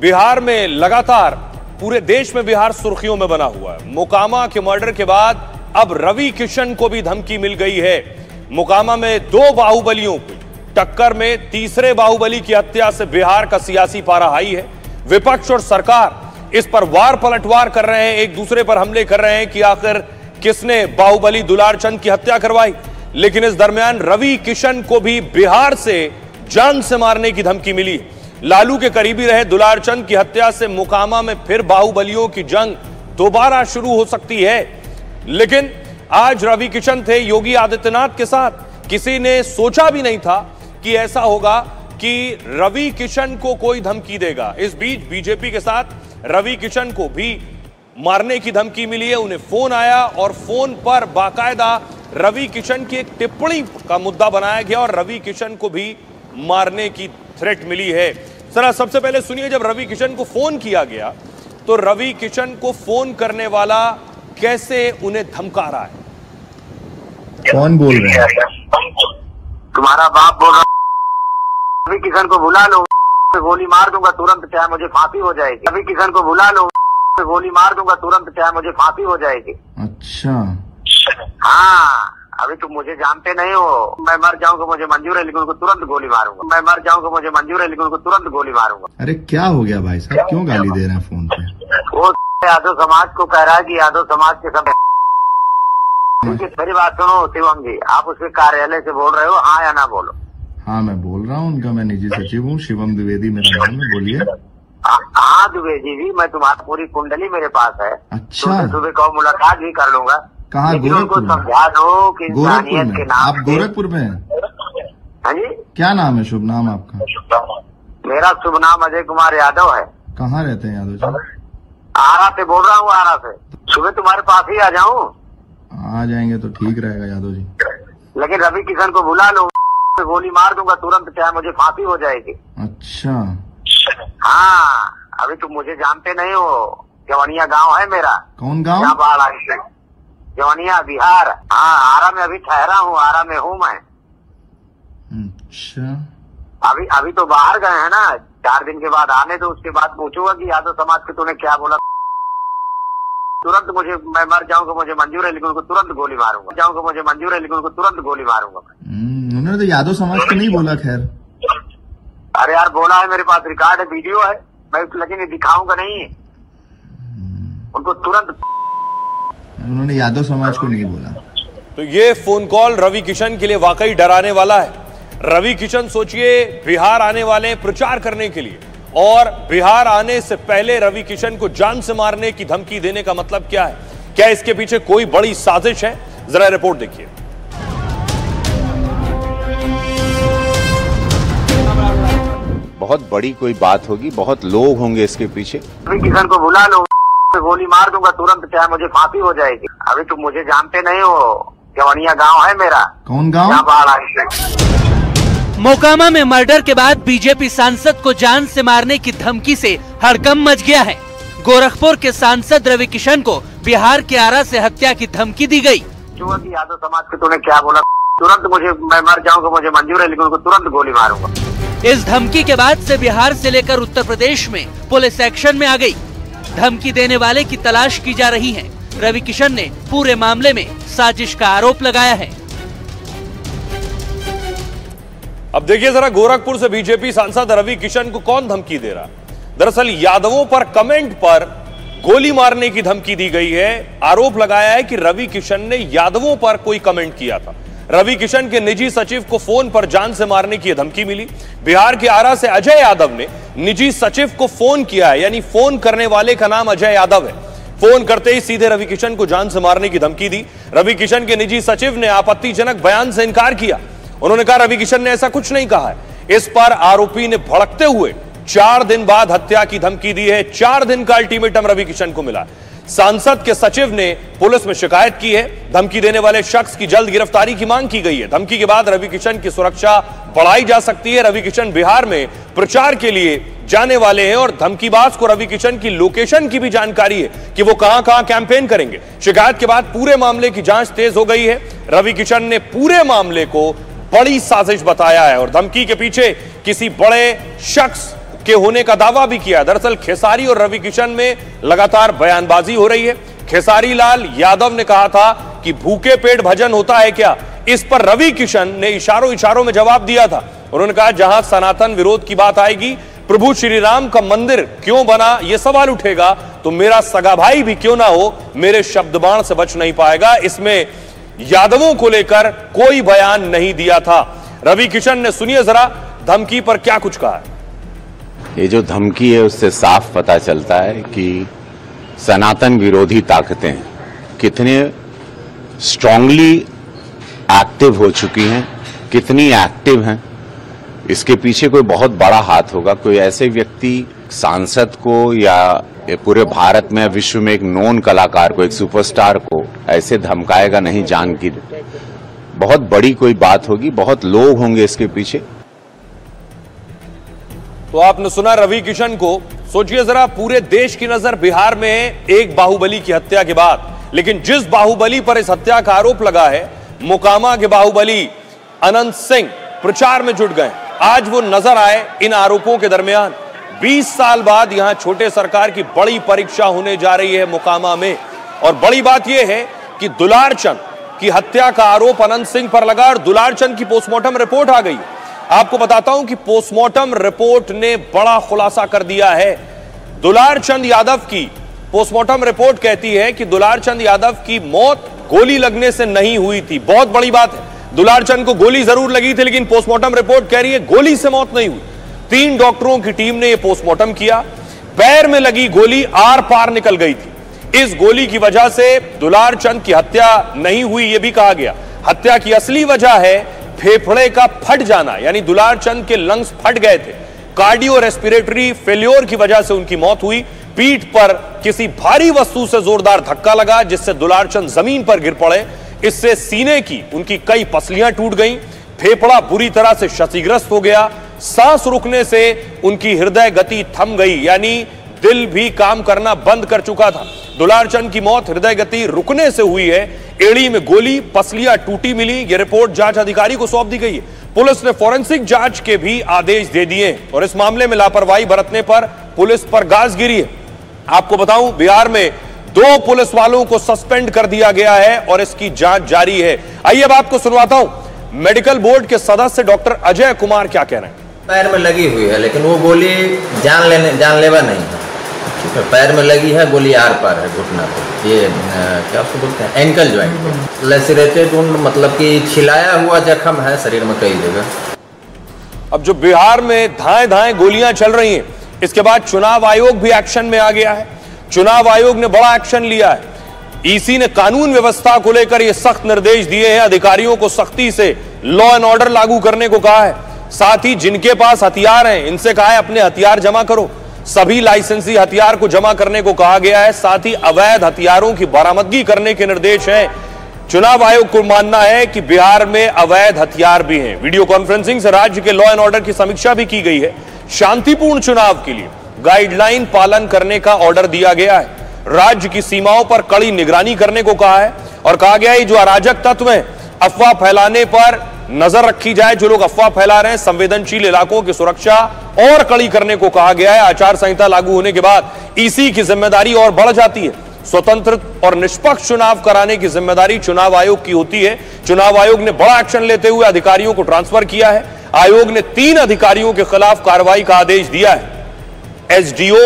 बिहार में लगातार पूरे देश में बिहार सुर्खियों में बना हुआ है। मोकामा के मर्डर के बाद अब रवि किशन को भी धमकी मिल गई है। मोकामा में दो बाहुबलियों की टक्कर में तीसरे बाहुबली की हत्या से बिहार का सियासी पारा हाई है। विपक्ष और सरकार इस पर वार पलटवार कर रहे हैं, एक दूसरे पर हमले कर रहे हैं कि आखिर किसने बाहुबली दुलारचंद की हत्या करवाई। लेकिन इस दरमियान रवि किशन को भी बिहार से जान से मारने की धमकी मिली। लालू के करीबी रहे दुलारचंद की हत्या से मोकामा में फिर बाहुबलियों की जंग दोबारा शुरू हो सकती है। लेकिन आज रवि किशन थे योगी आदित्यनाथ के साथ। किसी ने सोचा भी नहीं था कि ऐसा होगा कि रवि किशन को कोई धमकी देगा। इस बीच बीजेपी के साथ रवि किशन को भी मारने की धमकी मिली है। उन्हें फोन आया और फोन पर बाकायदा रवि किशन की एक टिप्पणी का मुद्दा बनाया गया और रवि किशन को भी मारने की थ्रेट मिली है। जरा सबसे पहले सुनिए, जब रवि किशन को फोन किया गया तो रवि किशन को फोन करने वाला कैसे उन्हें धमका रहा है। कौन बोल रहे हैं? तुम्हारा बाप बोल रहा है। रवि किशन को बुला लो, गोली मार दूंगा तुरंत, चाहे मुझे फांसी हो जाएगी। रवि किशन को बुला लो, गोली मार दूंगा तुरंत, चाहे मुझे फांसी हो जाएगी। अच्छा, हाँ, अभी तुम मुझे जानते नहीं हो। मैं मर जाऊंगा मुझे मंजूर है, लेकिन उनको तुरंत गोली मारूंगा। मैं मर जाऊंगा मुझे मंजूर है, लेकिन उनको तुरंत गोली मारूंगा। अरे क्या हो गया भाई साहब, क्यों गाली दे रहे हैं फोन पे? वो यादव समाज को कह रहा है कि यादव समाज के सब। मेरी बात सुनो शिवम जी, आप उसके कार्यालय से बोल रहे हो, हाँ या ना बोलो? हाँ मैं बोल रहा हूँ, उनका मैं निजी सचिव हूँ, शिवम द्विवेदी मेरा नाम है। बोलिए। हाँ द्विवेदी जी, मैं तुम्हारी पूरी कुंडली मेरे पास है। अच्छा, सुबह कहो मुलाकात भी कर लूंगा। कहाँ? गोरखपुर में? समझा दो कि गोरखपुर में? के नाम आप गोरखपुर में हैं? हाँ जी। क्या नाम है, शुभ नाम आपका? मेरा शुभ नाम अजय कुमार यादव है। कहाँ रहते हैं यादव जी? आरा से बोल रहा हूँ, आरा से। सुबह तुम्हारे पास ही आ जाऊँ? आ जाएंगे तो ठीक रहेगा यादव जी। लेकिन रवि किशन को बुला लो, गोली मार दूंगा तुरंत, चाहे मुझे फांसी हो जाएगी। अच्छा, हाँ, अभी तुम मुझे जानते नहीं हो। जवनिया गांव है मेरा। कौन गांव? यहाँ बाढ़ आई है। जवनिया बिहार। हाँ, आरा में अभी ठहरा हूँ, आरा में हूँ मैं। अच्छा, अभी तो बाहर गए हैं ना, 4 दिन के बाद आने दो, उसके बाद पूछूंगा कि यादव समाज के तूने क्या बोला। तुरंत मुझे, मैं मर जाऊंगा मुझे मंजूर है, लेकिन उनको तुरंत गोली मारूंगा। जाऊंगा मुझे मंजूर है, लेकिन उनको तुरंत गोली मारूंगा। उन्होंने तो यादव समाज को नहीं बोला। खैर, अरे यार बोला है, मेरे पास रिकॉर्ड है, वीडियो है, मैं लेकिन दिखाऊंगा नहीं उनको तुरंत। उन्होंने यादव समाज को नहीं बोला। तो ये फोन कॉल रवि किशन के लिए वाकई डराने वाला है। रवि किशन सोचिए, बिहार आने वाले हैं प्रचार करने के लिए और बिहार आने से पहले रवि किशन को जान से मारने की धमकी देने का मतलब क्या है? क्या इसके पीछे कोई बड़ी साजिश है? जरा रिपोर्ट देखिए। बहुत बड़ी कोई बात होगी, बहुत लोग होंगे इसके पीछे। रवि किशन को बुला लो, गोली मार दूंगा तुरंत, चाहे मुझे फांसी हो जाएगी। अभी तुम मुझे जानते नहीं हो। जवनिया गांव है मेरा। कौन गांव? यहाँ बाढ़ आई है। मोकामा में मर्डर के बाद बीजेपी सांसद को जान से मारने की धमकी से हड़कंप मच गया है। गोरखपुर के सांसद रवि किशन को बिहार के आरा से हत्या की धमकी दी गई। यादव समाज के तूने क्या बोला, तुरंत मुझे, मैं मर जाऊंगा मुझे मंजूर है, लेकिन उनको तुरंत गोली मारूंगा। इस धमकी के बाद से बिहार से लेकर उत्तर प्रदेश में पुलिस एक्शन में आ गई। धमकी देने वाले की तलाश की जा रही है। रवि किशन ने पूरे मामले में साजिश का आरोप लगाया है। अब देखिए जरा, गोरखपुर से बीजेपी सांसद रवि किशन को कौन धमकी दे रहा? दरअसल यादवों पर कमेंट पर गोली मारने की धमकी दी गई है। आरोप लगाया है कि रवि किशन ने यादवों पर कोई कमेंट किया था। रवि किशन के निजी सचिव को फोन पर जान से मारने की धमकी मिली। बिहार के आरा से अजय यादव ने निजी सचिव को फोन किया है, यानी फोन करने वाले का नाम अजय यादव है। फोन करते ही सीधे रवि किशन को जान से मारने की धमकी दी। रवि किशन के निजी सचिव ने आपत्तिजनक बयान से इनकार किया। उन्होंने कहा रवि किशन ने ऐसा कुछ नहीं कहा है। इस पर आरोपी ने भड़कते हुए 4 दिन बाद हत्या की धमकी दी है। 4 दिन का अल्टीमेटम रवि किशन को मिला। सांसद के सचिव ने पुलिस में शिकायत की है। धमकी देने वाले शख्स की जल्द गिरफ्तारी की मांग की गई है। धमकी के बाद रवि किशन की सुरक्षा बढ़ाई जा सकती है। रवि किशन बिहार में प्रचार के लिए जाने वाले हैं और धमकीबाज को रवि किशन की लोकेशन की भी जानकारी है कि वो कहां-कहां कैंपेन करेंगे। शिकायत के बाद पूरे मामले की जांच तेज हो गई है। रवि किशन ने पूरे मामले को बड़ी साजिश बताया है और धमकी के पीछे किसी बड़े शख्स के होने का दावा भी किया। दरअसल खेसारी और रवि किशन में लगातार बयानबाजी हो रही है। खेसारी लाल यादव ने कहा था कि भूखे पेट भजन होता है क्या, इस पर रवि किशन ने इशारों में जवाब दिया था। उन्होंने कहा जहां सनातन विरोध की बात आएगी, प्रभु श्री राम का मंदिर क्यों बना यह सवाल उठेगा तो मेरा सगा भाई भी क्यों ना हो, मेरे शब्द बाण से बच नहीं पाएगा। इसमें यादवों को लेकर कोई बयान नहीं दिया था। रवि किशन ने, सुनिए जरा, धमकी पर क्या कुछ कहा है। ये जो धमकी है उससे साफ पता चलता है कि सनातन विरोधी ताकतें कितने स्ट्रांगली एक्टिव हो चुकी हैं, कितनी एक्टिव हैं। इसके पीछे कोई बहुत बड़ा हाथ होगा। कोई ऐसे व्यक्ति सांसद को या पूरे भारत में, विश्व में एक नोन कलाकार को, एक सुपरस्टार को ऐसे धमकाएगा नहीं, जान की बहुत बड़ी कोई बात होगी, बहुत लोग होंगे इसके पीछे। तो आपने सुना रवि किशन को। सोचिए जरा, पूरे देश की नजर बिहार में एक बाहुबली की हत्या के बाद, लेकिन जिस बाहुबली पर इस हत्या का आरोप लगा है, मोकामा के बाहुबली अनंत सिंह प्रचार में जुट गए। आज वो नजर आए इन आरोपों के दरमियान। 20 साल बाद यहां छोटे सरकार की बड़ी परीक्षा होने जा रही है मोकामा में। और बड़ी बात यह है कि दुलारचंद की हत्या का आरोप अनंत सिंह पर लगा और दुलारचंद की पोस्टमार्टम रिपोर्ट आ गई। आपको बताता हूं कि पोस्टमार्टम रिपोर्ट ने बड़ा खुलासा कर दिया है। दुलारचंद यादव की पोस्टमार्टम रिपोर्ट कहती है कि दुलारचंद यादव की मौत गोली लगने से नहीं हुई थी। बहुत बड़ी बात है, दुलारचंद को गोली जरूर लगी थी, लेकिन पोस्टमार्टम रिपोर्ट कह रही है गोली से मौत नहीं हुई। 3 डॉक्टरों की टीम ने यह पोस्टमार्टम किया। पैर में लगी गोली आर पार निकल गई थी। इस गोली की वजह से दुलारचंद की हत्या नहीं हुई, यह भी कहा गया। हत्या की असली वजह है फेफड़े का फट जाना, यानी दुलारचंद के लंग्स फट गए थे। कार्डियो रेस्पिरेटरी फेल्योर की वजह से उनकी मौत हुई। पीठ पर किसी भारी वस्तु से जोरदार धक्का लगा, जिससे दुलारचंद जमीन पर गिर पड़े। इससे सीने की उनकी कई पसलियां टूट गईं, फेफड़ा बुरी तरह से क्षतिग्रस्त हो गया, सांस रुकने से उनकी हृदय गति थम गई, यानी दिल भी काम करना बंद कर चुका था। दुलारचंद की मौत हृदय गति रुकने से हुई है। एड़ी में गोली, पसलियां टूटी मिली। यह रिपोर्ट जांच अधिकारी को सौंप दी गई है। पुलिस ने फोरेंसिक जांच के भी आदेश दे दिए और इस मामले में लापरवाही बरतने पर पुलिस पर गाज गिरी है। आपको बताऊं, बिहार में 2 पुलिस वालों को सस्पेंड कर दिया गया है और इसकी जांच जारी है। आइए अब आपको सुनवाता हूं मेडिकल बोर्ड के सदस्य डॉक्टर अजय कुमार क्या कह रहे हैं। पैर में लगी हुई है, लेकिन वो गोली जानलेवा नहीं है। पैर में लगी है, गोली आर पार है घुटना पे। ये क्या उसको बोलते हैं, एंकल ज्वाइंट। लेसिरेटेड वुंड मतलब कि छिलाया हुआ जख्म है शरीर में कई जगह। अब जो बिहार में धाए गोलियां चल रही हैं, इसके बाद चुनाव आयोग भी एक्शन में आ गया है। चुनाव आयोग ने बड़ा एक्शन लिया है। ईसी ने कानून व्यवस्था को लेकर यह सख्त निर्देश दिए हैं। अधिकारियों को सख्ती से लॉ एंड ऑर्डर लागू करने को कहा है। साथ ही जिनके पास हथियार हैं, इनसे कहा है अपने हथियार जमा करो। सभी लाइसेंसी हथियार को जमा करने को कहा गया है। साथ ही अवैध हथियारों की बरामदगी करने के निर्देश हैं। चुनाव आयोग को मानना है कि बिहार में अवैध हथियार भी हैं। वीडियो कॉन्फ्रेंसिंग से राज्य के लॉ एंड ऑर्डर की समीक्षा भी की गई है। शांतिपूर्ण चुनाव के लिए गाइडलाइन पालन करने का ऑर्डर दिया गया है। राज्य की सीमाओं पर कड़ी निगरानी करने को कहा है और कहा गया है जो अराजक तत्व हैं, अफवाह फैलाने पर नजर रखी जाए। जो लोग अफवाह फैला रहे हैं, संवेदनशील इलाकों की सुरक्षा और कड़ी करने को कहा गया है। आचार संहिता लागू होने के बाद ईसी की जिम्मेदारी और बढ़ जाती है। स्वतंत्र और निष्पक्ष चुनाव कराने की जिम्मेदारी चुनाव आयोग की होती है। चुनाव आयोग ने बड़ा एक्शन लेते हुए अधिकारियों को ट्रांसफर किया है। आयोग ने 3 अधिकारियों के खिलाफ कार्रवाई का आदेश दिया है। एसडीओ,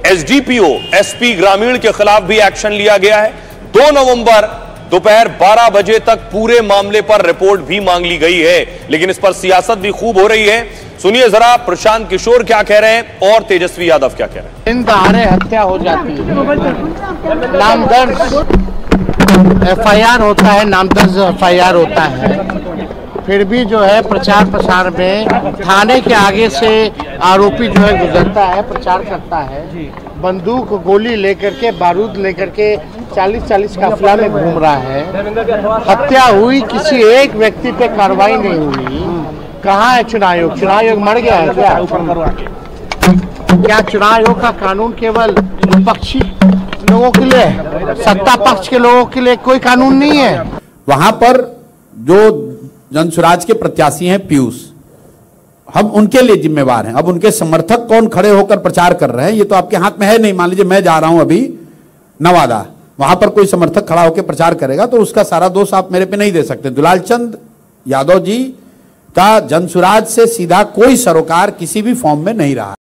एसडीपीओ, एसपी ग्रामीण के खिलाफ भी एक्शन लिया गया है। 2 नवंबर दोपहर 12 बजे तक पूरे मामले पर रिपोर्ट भी मांग ली गई है। लेकिन इस पर सियासत भी खूब हो रही है। सुनिए जरा प्रशांत किशोर क्या कह रहे हैं और तेजस्वी यादव क्या कह रहे हैं। दिन दहाड़े हत्या हो जाती है, नामदर्ज एफआईआर होता है, नामदर्ज एफआईआर होता है, फिर भी जो है प्रचार प्रसार में थाने के आगे से आरोपी जो है गुजरता है, प्रचार करता है, बंदूक गोली लेकर के, बारूद लेकर के 40-40 काफिला में घूम रहा है। हत्या हुई, किसी एक व्यक्ति पे कार्रवाई नहीं हुई। कहाँ है चुनाव आयोग? चुनाव आयोग मर गया है क्या चुनाव आयोग का कानून केवल विपक्षी लोगों के लिए, सत्ता पक्ष के लोगों के लिए कोई कानून नहीं है? वहां पर जो जनसुराज के प्रत्याशी हैं पीयूष, हम उनके लिए जिम्मेवार हैं। अब उनके समर्थक कौन खड़े होकर प्रचार कर रहे हैं ये तो आपके हाथ में है नहीं। मान लीजिए मैं जा रहा हूं अभी नवादा, वहां पर कोई समर्थक खड़ा होकर प्रचार करेगा तो उसका सारा दोष आप मेरे पे नहीं दे सकते। दुलाल चंद यादव जी का जनसुराज से सीधा कोई सरोकार किसी भी फॉर्म में नहीं रहा।